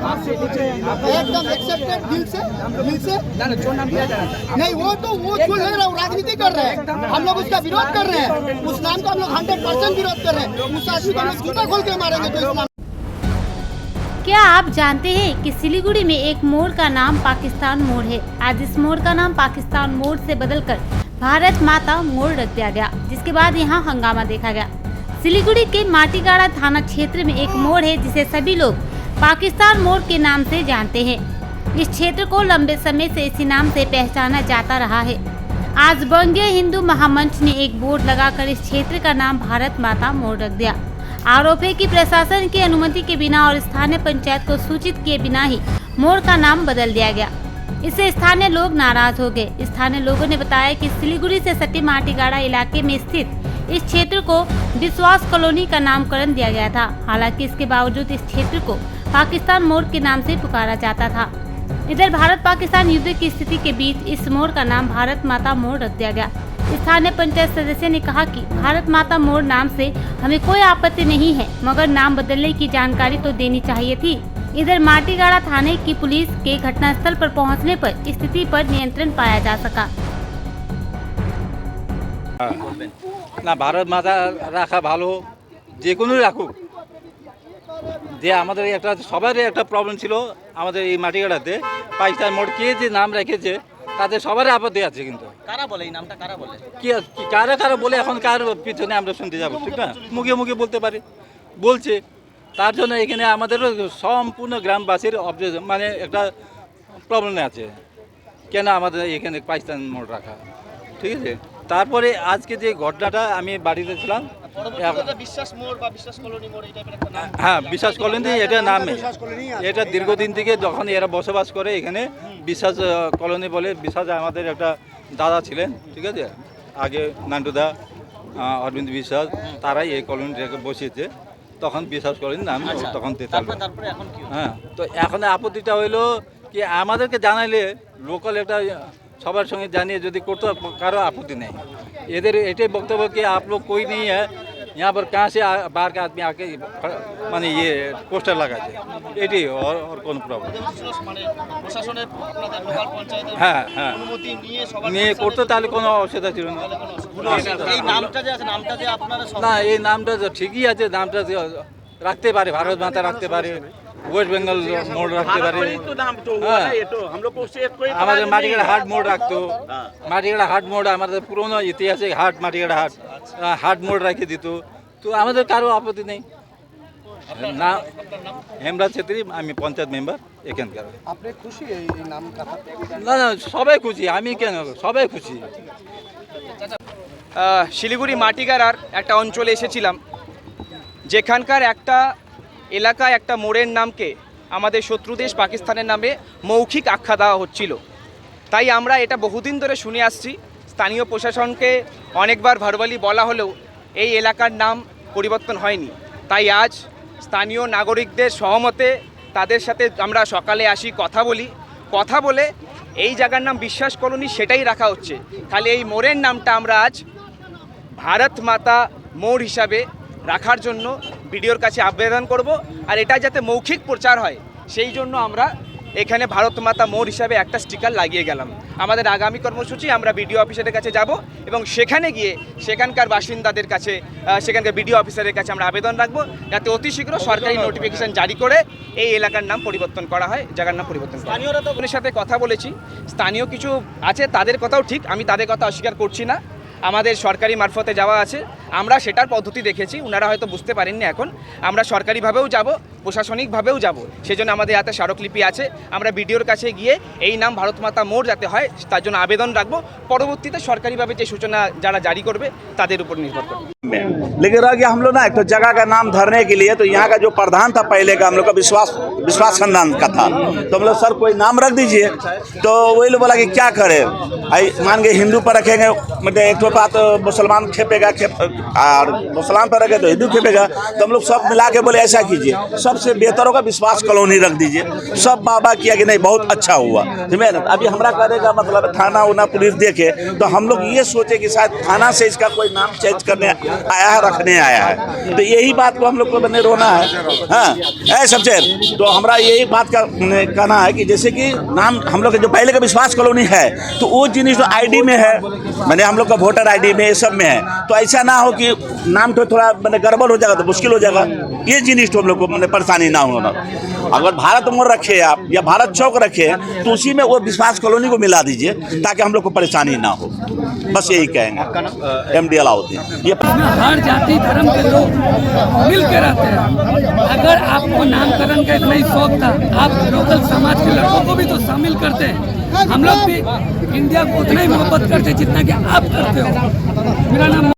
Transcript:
एकदम एक्सेप्टेड दिल से नहीं, वो तो वो जो है ना राजनीति कर रहे हैं, हम लोग उसका विरोध कर रहे हैं, उस नाम का हम लोग 100% विरोध कर रहे हैं। उस आदमी को हम लोग जूता खोल के मारेंगे तो इस नाम। क्या आप जानते हैं कि सिलीगुड़ी में एक मोड़ का नाम पाकिस्तान मोड़ है। आज इस मोड़ का नाम पाकिस्तान मोड़ से बदलकर भारत माता मोड़ रख दिया गया, जिसके बाद यहाँ हंगामा देखा गया। सिलीगुड़ी के माटीगाड़ा थाना क्षेत्र में एक मोड़ है जिसे सभी लोग पाकिस्तान मोड़ के नाम से जानते हैं। इस क्षेत्र को लंबे समय से इसी नाम से पहचाना जाता रहा है। आज बंगीय हिंदू महामंच ने एक बोर्ड लगाकर इस क्षेत्र का नाम भारत माता मोड़ रख दिया। आरोप है कि प्रशासन की अनुमति के बिना और स्थानीय पंचायत को सूचित किए बिना ही मोड़ का नाम बदल दिया गया। इससे स्थानीय लोग नाराज हो गए। स्थानीय लोगों ने बताया कि सिलीगुड़ी से सटे माटीगाड़ा इलाके में स्थित इस क्षेत्र को विश्वास कॉलोनी का नामकरण दिया गया था। हालांकि इसके बावजूद इस क्षेत्र को पाकिस्तान मोड़ के नाम से पुकारा जाता था। इधर भारत पाकिस्तान युद्ध की स्थिति के बीच इस मोड़ का नाम भारत माता मोड़ रख दिया गया। स्थानीय पंचायत सदस्य ने कहा कि भारत माता मोड़ नाम से हमें कोई आपत्ति नहीं है, मगर नाम बदलने की जानकारी तो देनी चाहिए थी। इधर माटीगाड़ा थाने की पुलिस के घटनास्थल पर पहुंचने पर स्थिति पर नियंत्रण पाया जा सका। না ভারত মাতা রাখা ভালো, যে কোনো রাখুক। যে আমাদের একটা সবারই একটা প্রবলেম ছিল আমাদের এই মাটিগাড়াতে, পাকিস্তান মোড় কে যে নাম রেখেছে তাদের সবারই আপত্তি আছে। কিন্তু কারা বলে এই নামটা, কারা বলে, কি কারা কারা বলে এখন কার পিছনে আমরা শুনতে যাবো? ঠিক না, মুখে মুখে বলতে পারি, বলছে। তার জন্য এখানে আমাদেরও সম্পূর্ণ গ্রামবাসীর মানে একটা প্রবলেম আছে, কেন আমাদের এখানে পাকিস্তান মোড় রাখা। ঠিক আছে, তারপরে আজকে যে ঘটনাটা, আমি বাড়িতে ছিলাম। হ্যাঁ, বিশ্বাস কলোনি এটা নামে, এটা দীর্ঘদিন থেকে যখন এরা বসবাস করে এখানে বিশ্বাস কলোনি বলে। বিশ্বাস আমাদের একটা দাদা ছিলেন, ঠিক আছে, আগে নান্টুদা, অরবিন্দ বিশ্বাস, তারাই এই কলোনিটাকে বসিয়েছে। তখন বিশ্বাস কলোনি নাম, তখন তেতাল। হ্যাঁ, তো এখন আপত্তিটা হইলো কি আমাদেরকে জানাইলে লোকাল একটা সবার সঙ্গে জানিয়ে যদি করতে, কারো আপत्ति नहीं। इधर एटे वक्तव्य कि आप लोग कोई नहीं है यहाँ पर, कहाँ से बाहर का आदमी आके माने ये पोस्टर लगाते, एटी और कौन प्रॉब्लम। হ্যাঁ হ্যাঁ, নিয়ে করতে তাহলে কোনো অসুবিধা ছিল না। না, এই নামটা ঠিকই আছে, নামটা রাখতে পারে, ভারত মাতা রাখতে পারে, ওয়েস্ট বেঙ্গল মোড় রাখতে পারে। আমাদের মাটিগাড়া হাট মোড় রাখতো, মাটিগাড়া হাট মোড় আমাদের পুরোনো ইতিহাসে হাট, মাটিগাড়া হাট, হাট মোড় রেখে দিত। তো আমাদের কারো আপত্তি নেই। না, হেমরাজ ছেত্রী, আমি পঞ্চায়েত মেম্বার এখানকার। আপনি খুশি এই নাম কথা? না না, সবাই খুশি, আমি কেন, সবাই খুশি। শিলিগুড়ি মাটিগাড়ার একটা অঞ্চলে এসেছিলাম, যেখানকার একটা এলাকায় একটা মোড়ের নামকে আমাদের শত্রু দেশ পাকিস্তানের নামে মৌখিক আখ্যা দেওয়া হচ্ছিল। তাই আমরা এটা বহুদিন ধরে শুনে আসছি। স্থানীয় প্রশাসনকে অনেকবার ভার্বালি বলা হলেও এই এলাকার নাম পরিবর্তন হয়নি। তাই আজ স্থানীয় নাগরিকদের সহমতে তাদের সাথে আমরা সকালে আসি, কথা বলে এই জায়গার নাম বিশ্বাস কলোনি সেটাই রাখা হচ্ছে। খালি এই মোড়ের নামটা আমরা আজ ভারত মাতা মোড় হিসাবে রাখার জন্য ভিডিওর কাছে আবেদন করব। আর এটা যাতে মৌখিক প্রচার হয় সেই জন্য আমরা এখানে ভারত মাতা মোড় হিসাবে একটা স্টিকার লাগিয়ে গেলাম। আমাদের আগামী কর্মসূচি, আমরা বিডিও অফিসারের কাছে যাব এবং সেখানে গিয়ে সেখানকার বাসিন্দাদের কাছে, সেখানকার বিডিও অফিসারের কাছে আমরা আবেদন রাখবো যাতে অতি শীঘ্র সরকারি নোটিফিকেশন জারি করে এই এলাকার নাম পরিবর্তন করা হয়, জায়গার নাম পরিবর্তন করা হয়। স্থানীয়রা তো ওদের সাথে কথা বলেছি, স্থানীয় কিছু আছে, তাদের কথাও ঠিক, আমি তাদের কথা অস্বীকার করছি না। আমাদের সরকারি মারফতে যাওয়া আছে, আমরা সেটার পদ্ধতি দেখেছি, ওনারা হয়তো বুঝতে পারেননি। এখন আমরা সরকারিভাবেও যাব, প্রশাসনিকভাবেও যাব, সেজন্য আমাদের হাতে স্মারকলিপি আছে। আমরা বিডিওর কাছে গিয়ে এই নাম ভারত মাতা মোড় যাতে হয় তার জন্য আবেদন রাখবো। পরবর্তীতে সরকারিভাবে যে সূচনা যারা জারি করবে তাদের উপর নির্ভর করবে। लेकिन रह गया हम लोग ना एक तो जगह का नाम धरने के लिए, तो यहाँ का जो प्रधान था पहले का, हम लोग का विश्वास खानदान का था। तो हम लोग सर कोई नाम रख दीजिए, तो वही लोग बोला कि क्या करे, मान के हिंदू पर रखेंगे, मतलब एक बात मुसलमान खेपेगा, और मुसलमान पर रखे तो हिंदू खेपेगा। तो हम लोग सब मिला के बोले ऐसा कीजिए, सबसे बेहतर होगा विश्वास कॉलोनी रख दीजिए। सब बाबा किया कि नहीं बहुत अच्छा हुआ, ठीक है ना। अभी हमरा कहने का मतलब थाना उना पुलिस देखे तो हम लोग ये सोचे कि शायद थाना से इसका कोई नाम चेंज करने आया है, रखने आया है। तो यही बात को हम लोग को बने रोना है। हाँ है सबसे तो हमारा यही बात का कहना है कि जैसे कि नाम हम लोग जो पहले का विश्वास कॉलोनी है तो वो जिनिस जो आईडी में है, मैंने हम लोग का वोटर आईडी में ये सब में है, तो ऐसा ना हो कि नाम तो थोड़ा मैंने गड़बड़ हो जाएगा तो मुश्किल हो जाएगा। ये जिनिस तो हम लोग को मैंने परेशानी ना होना। अगर भारत मोड़ रखे आप या भारत चौक रखे तो उसी में वो विश्वास कॉलोनी को मिला दीजिए ताकि हम लोग को परेशानी ना हो। बस यही कहेंगे। MD अलाउद्दीन। ये हर जाति धर्म के लोग मिल के रहते हैं। अगर आपको नामकरण का इतना ही शौक था, आप लोकल समाज के लड़कों को भी तो शामिल करते हैं। हम लोग भी इंडिया को उतना ही मोहब्बत करते हैं जितना कि आप करते हो। मेरा नाम